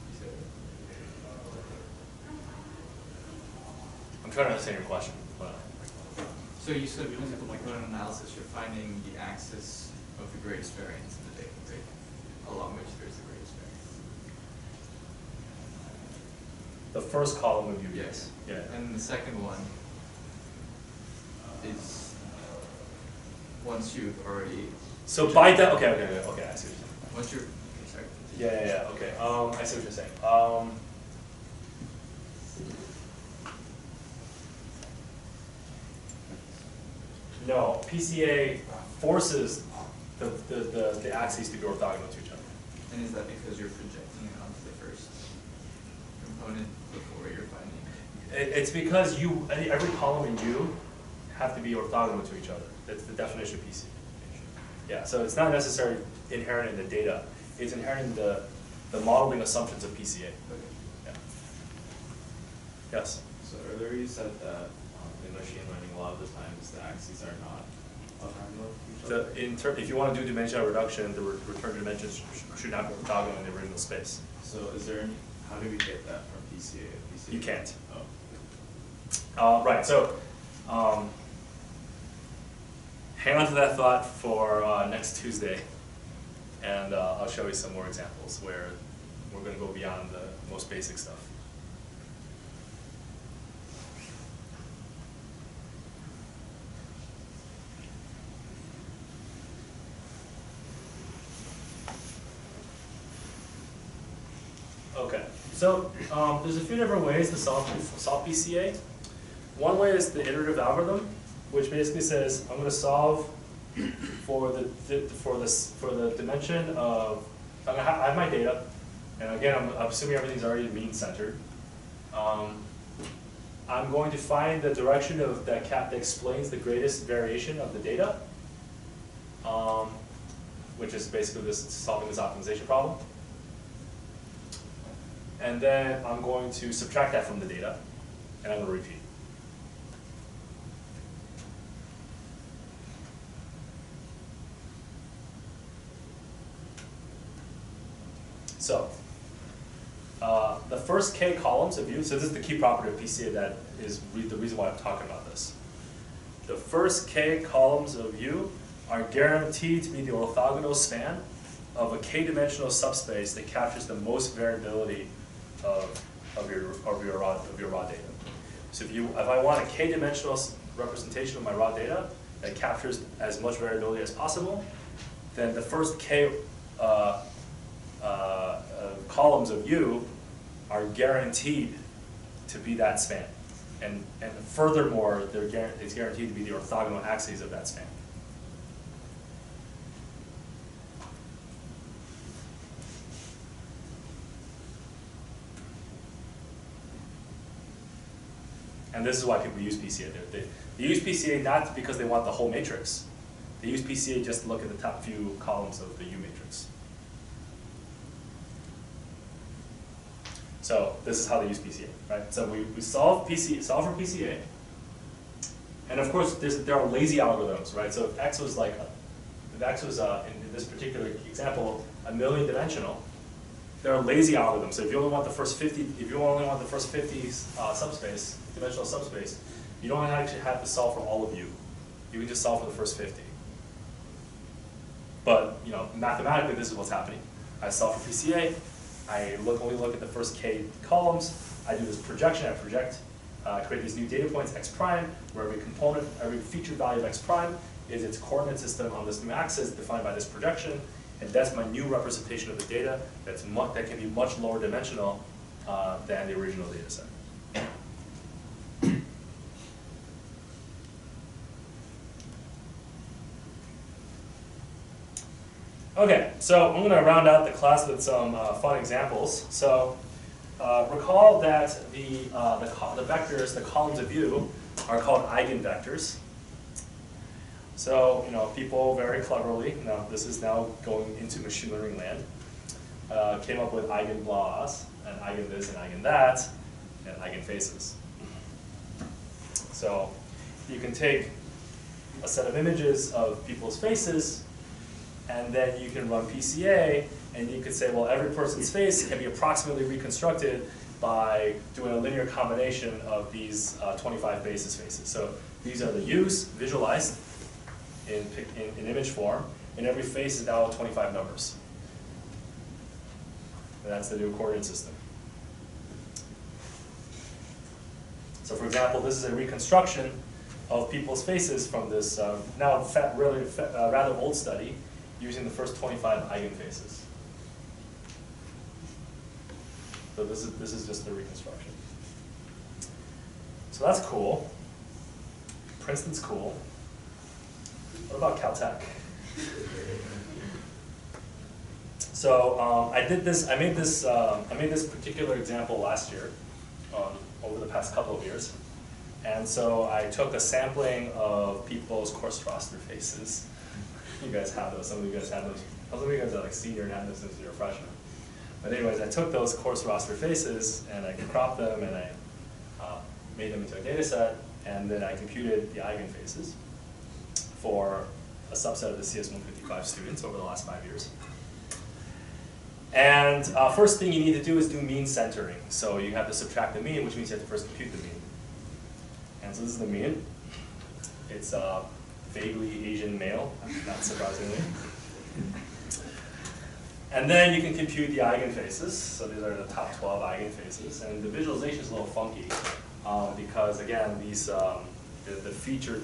You said it. I'm trying to understand your question. So you said when you like an analysis, you're finding the axis of the greatest variance in the data, right? Along which there's the greatest variance. The first column of U. Yes. Yeah. And the second one is once you've already. So by that, okay, I see what you're saying. Once you're, sorry. Yeah, okay. I see what you're saying. No, PCA forces the axes to be orthogonal to each other. And is that because you're projecting it onto the first component before you're finding it? It's because every column in U have to be orthogonal to each other. That's the definition of PCA. Yeah, so it's not necessarily inherent in the data. It's inherent in the modeling assumptions of PCA. Okay. Yeah. Yes? So earlier you said that in machine learning, a lot of the times the axes are not orthogonal to each other. If you want to do dimensional reduction, the return dimensions should not be orthogonal in the original space. So is there any, how do we get that from PCA? You can't. Oh. Right, so hang on to that thought for next Tuesday, and I'll show you some more examples where we're going to go beyond the most basic stuff. Okay, so there's a few different ways to solve PCA. One way is the iterative algorithm, which basically says I'm going to solve for the dimension of I have my data, and again I'm assuming everything's already mean centered. I'm going to find the direction of that that explains the greatest variation of the data, which is basically solving this optimization problem. And then I'm going to subtract that from the data, and I'm going to repeat. So, the first k columns of U, so this is the key property of PCA that is the reason why I'm talking about this. The first k columns of U are guaranteed to be the orthogonal span of a k-dimensional subspace that captures the most variability of your raw data. So if I want a k-dimensional representation of my raw data that captures as much variability as possible, then the first k columns of U are guaranteed to be that span. And furthermore, it's guaranteed to be the orthogonal axes of that span. And this is why people use PCA. They use PCA not because they want the whole matrix. They use PCA just to look at the top few columns of the U matrix. So this is how they use PCA, right? So we solve for PCA. And of course, there are lazy algorithms, right? So if X was in this particular example, 1,000,000 dimensional, there are lazy algorithms. So if you only want the first 50, subspace, dimensional subspace, you don't actually have to solve for all of U. You can just solve for the first 50. But mathematically, this is what's happening. I solve for PCA. I only look at the first k columns. I do this projection. I create these new data points x prime, where every feature value of x prime is its coordinate system on this new axis defined by this projection. And that's my new representation of the data that can be much lower dimensional than the original data set. Okay, so I'm going to round out the class with some fun examples. So recall that the vectors, the columns of U, are called eigenvectors. So people very cleverly, now this is now going into machine learning land, came up with eigenblaws and eigenthis and eigenthat and eigenfaces. So you can take a set of images of people's faces, and then you can run PCA, and you could say, well, every person's face can be approximately reconstructed by doing a linear combination of these 25 basis faces. So these are the U's visualized in image form, and every face is now 25 numbers. And that's the new coordinate system. So for example, this is a reconstruction of people's faces from this rather old study using the first 25 eigenfaces. So this is just the reconstruction. So that's cool. Princeton's cool. What about Caltech? So I made this particular example last year, over the past couple of years, And so I took a sampling of people's course roster faces. You guys have those. Some of you guys have those. Some of you guys are like senior and have those since you're a freshman. But anyways, I took those course roster faces and I cropped them and I made them into a data set, and then I computed the eigenfaces for a subset of the CS155 students over the last 5 years. And first thing you need to do is do mean centering. So you have to subtract the mean, which means you have to first compute the mean. And so this is the mean. It's vaguely Asian male, not surprisingly. And then you can compute the eigenfaces. So these are the top 12 eigenfaces. And the visualization is a little funky because, again, these the feature,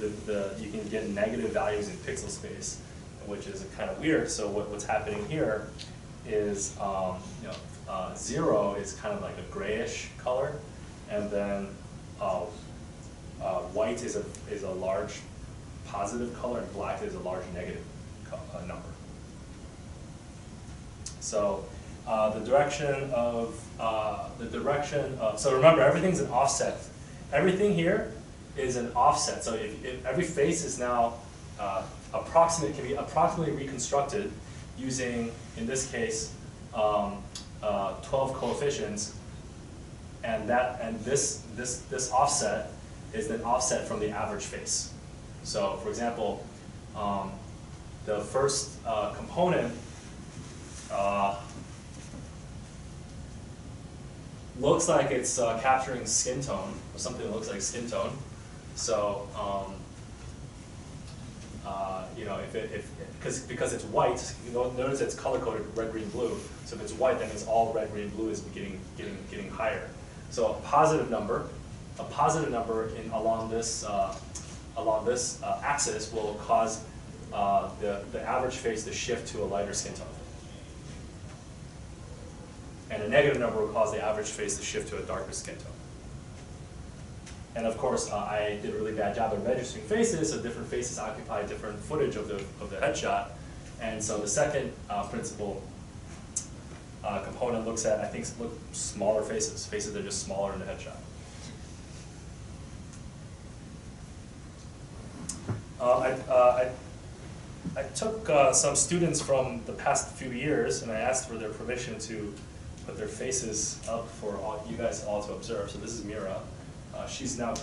you can get negative values in pixel space, which is kind of weird. So what's happening here is 0 is kind of like a grayish color, and then white is a large positive color, and black is a large negative number. So the direction of so remember, everything's an offset. Everything here is an offset. So if every face is now can be approximately reconstructed using, in this case, 12 coefficients, and this offset is then offset from the average face. So, for example, the first component looks like it's capturing skin tone, or something that looks like skin tone. So, because it's white, you notice it's color coded red, green, blue. So if it's white, then it's all red, green, blue is getting higher. So a positive number along this axis will cause the average face to shift to a lighter skin tone. And a negative number will cause the average face to shift to a darker skin tone. And of course, I did a really bad job of registering faces, so different faces occupy different footage of the headshot. And so the second principal component looks at, I think, smaller faces that are just smaller in the headshot. I took some students from the past few years, and I asked for their permission to put their faces up for you guys all to observe. So this is Mira. She's now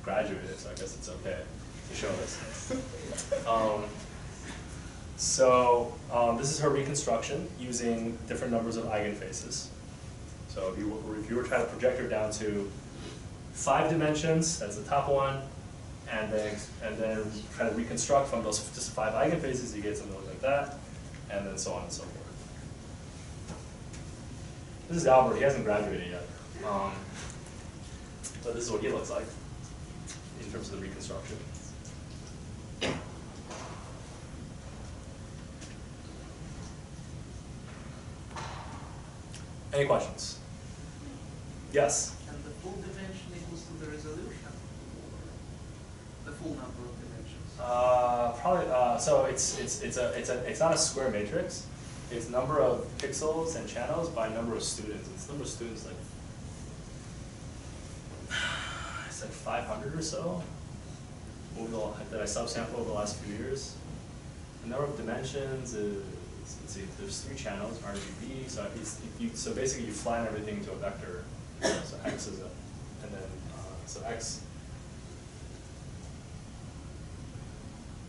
graduated, so I guess it's okay to show this. This is her reconstruction using different numbers of eigenfaces. So if you were trying to project her down to 5 dimensions, that's the top one, and then try to reconstruct from those just 5 eigenfaces, you get something like that, and then so on and so forth. This is Albert. He hasn't graduated yet. But this is what he looks like in terms of the reconstruction. Any questions? Yes? And the full dimension equals to the resolution? The full number of dimensions? Probably. So it's not a square matrix. It's number of pixels and channels by number of students. It's number of students like. It's like 500 or so that I subsample over the last few years. The number of dimensions is, let's see, there's 3 channels, RGB. So basically you flatten everything into a vector. So X is so X.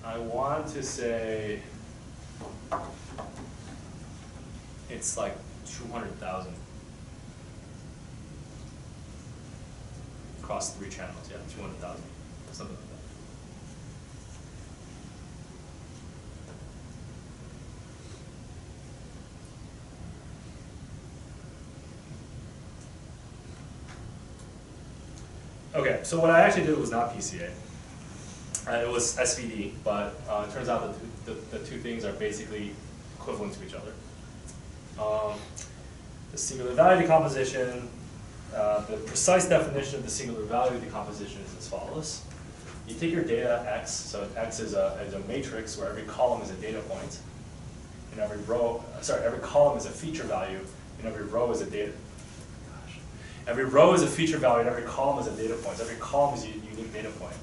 I want to say it's like 200,000. Across 3 channels, yeah, 200,000, something like that. Okay, so what I actually did was not PCA. It was SVD, but it turns out that the two things are basically equivalent to each other. The singular value decomposition. The precise definition of the singular value decomposition is as follows. You take your data X, so X is a matrix where every column is a data point, and every column is a feature value, and every row is a data. Every row is a feature value, and every column is a data point. Every column is a unique data point.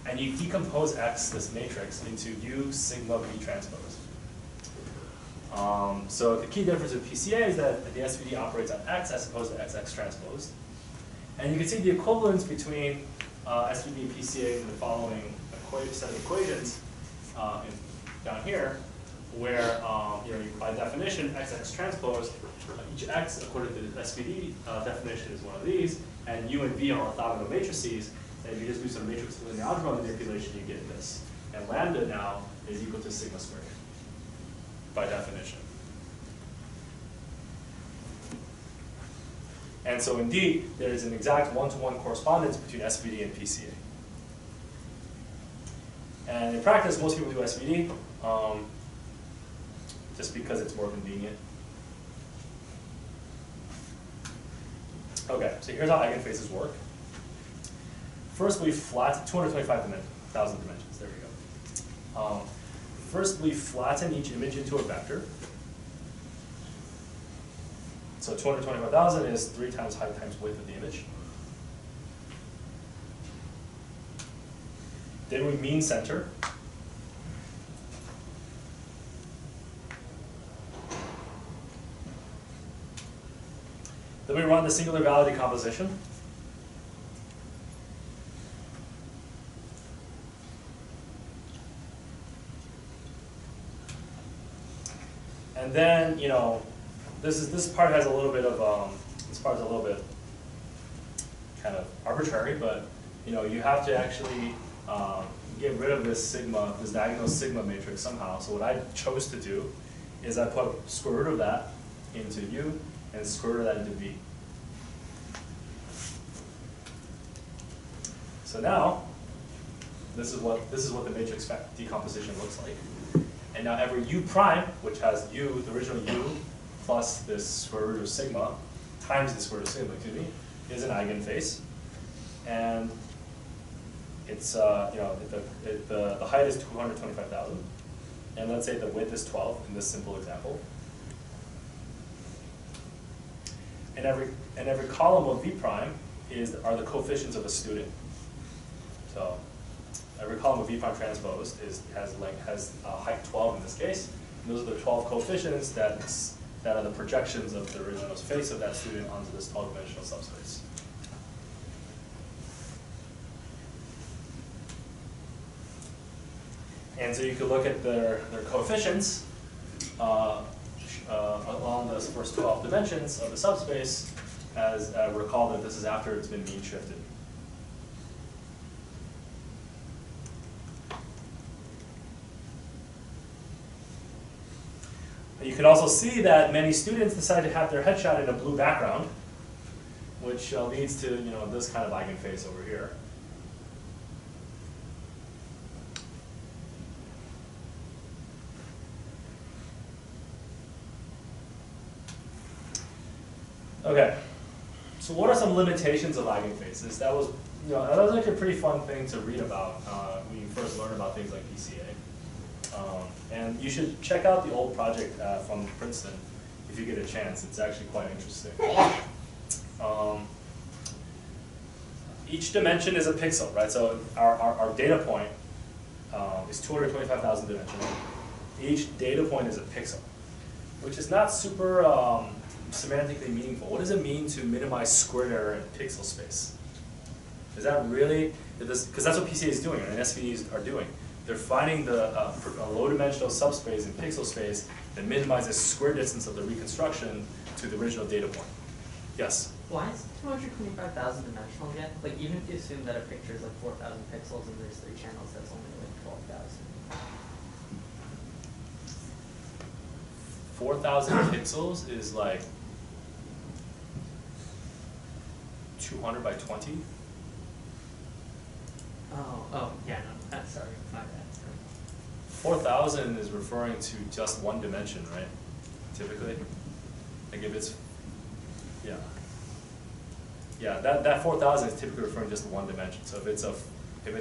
And you decompose X, this matrix, into U sigma V transpose. So the key difference with PCA is that the SVD operates on X as opposed to XX transposed. And you can see the equivalence between SVD and PCA in the following set of equations down here, where by definition, XX transpose, each X, according to the SVD definition, is one of these, and U and V are orthogonal matrices. And if you just do some matrix linear algebra manipulation, you get this. And lambda now is equal to sigma squared, by definition. And so indeed, there is an exact one-to-one correspondence between SVD and PCA. And in practice, most people do SVD just because it's more convenient. Okay, so here's how eigenfaces work. First, we flatten 225,000 dimensions. There we go. First, we flatten each image into a vector. So 225,000 is 3 times height times width of the image. Then we mean center. Then we run the singular value decomposition. And then, this part has a little bit of this part is a little bit kind of arbitrary, but you have to actually get rid of this sigma, this diagonal sigma matrix somehow. So what I chose to do is I put square root of that into U and square root of that into V. So now this is what the matrix decomposition looks like. And now every U prime, which has U, the original U, plus this square root of sigma, times the square root of sigma, is an eigenface. And it's, the height is 225,000. And let's say the width is 12 in this simple example. And every column of V prime are the coefficients of a student. So every column of V prime transposed has height 12 in this case. And those are the 12 coefficients that are the projections of the original face of that student onto this 12-dimensional subspace. And so you could look at their coefficients along those first 12 dimensions of the subspace as recall that this is after it's been mean shifted. You can also see that many students decide to have their headshot in a blue background, which leads to this kind of eigenface over here. Okay, so what are some limitations of eigenfaces? That was like a pretty fun thing to read about when you first learn about things like PCA. And you should check out the old project from Princeton if you get a chance. It's actually quite interesting. Each dimension is a pixel, right? So our data point is 225,000 dimensional. Each data point is a pixel, which is not super semantically meaningful. What does it mean to minimize squared error in pixel space? Is that really, because that's what PCA is doing and SVDs are doing. They're finding a low-dimensional subspace in pixel space that minimizes square distance of the reconstruction to the original data point. Yes? Why is 225,000 dimensional again? Like, even if you assume that a picture is like 4,000 pixels and there's 3 channels, that's only like 12,000. 4,000 pixels is like 200 by 20. Oh, yeah, no, sorry, my bad. 4,000 is referring to just one dimension, right? Typically, like if it's, yeah, that 4,000 is typically referring just to one dimension. So if it's a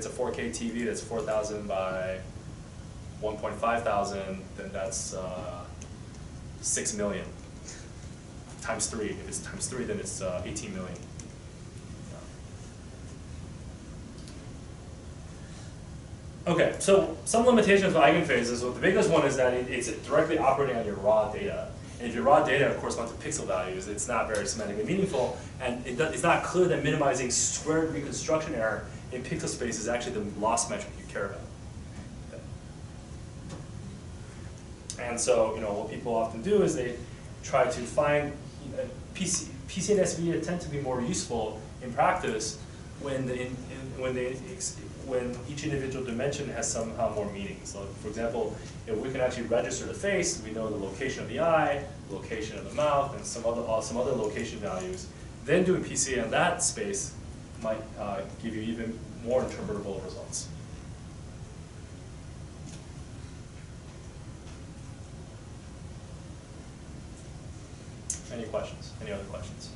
4K TV that's 4,000 by 1.5 thousand, then that's 6 million. times 3. If it's times 3, then it's 18 million. Okay, so some limitations of eigenphases. So the biggest one is that it's directly operating on your raw data. And if your raw data corresponds to pixel values, it's not very semantically meaningful, and it's not clear that minimizing squared reconstruction error in pixel space is actually the loss metric you care about. Okay. And so, what people often do is they try to find PC and SVD tend to be more useful in practice when when each individual dimension has somehow more meaning. So, for example, if we can actually register the face, we know the location of the eye, the location of the mouth, and some other location values. Then doing PCA in that space might give you even more interpretable results. Any questions? Any other questions?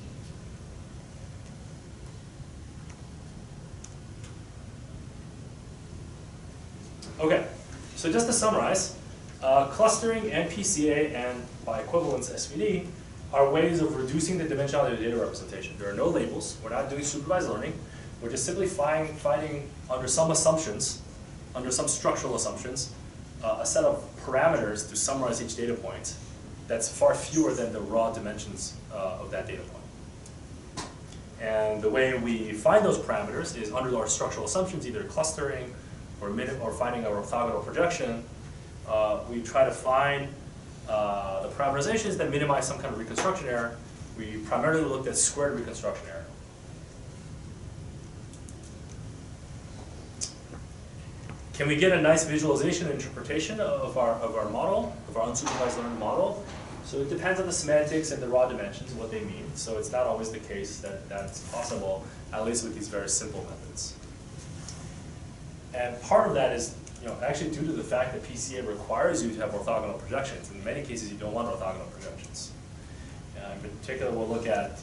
Okay, so just to summarize, clustering and PCA and by equivalence SVD are ways of reducing the dimensionality of data representation. There are no labels. We're not doing supervised learning. We're just simply finding under some assumptions, under some structural assumptions, a set of parameters to summarize each data point that's far fewer than the raw dimensions of that data point. And the way we find those parameters is under our structural assumptions, either clustering or finding a orthogonal projection. We try to find the parameterizations that minimize some kind of reconstruction error. We primarily looked at squared reconstruction error. Can we get a nice visualization and interpretation of our model, of our unsupervised learning model? So it depends on the semantics and the raw dimensions, what they mean. So it's not always the case that that's possible, at least with these very simple methods. And part of that is, actually due to the fact that PCA requires you to have orthogonal projections. In many cases, you don't want orthogonal projections. In particular, we'll look at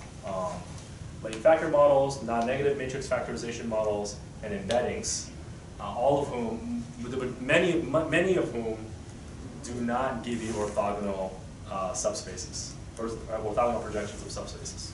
latent factor models, non-negative matrix factorization models, and embeddings, all of whom, many of whom do not give you orthogonal subspaces, or orthogonal projections of subspaces.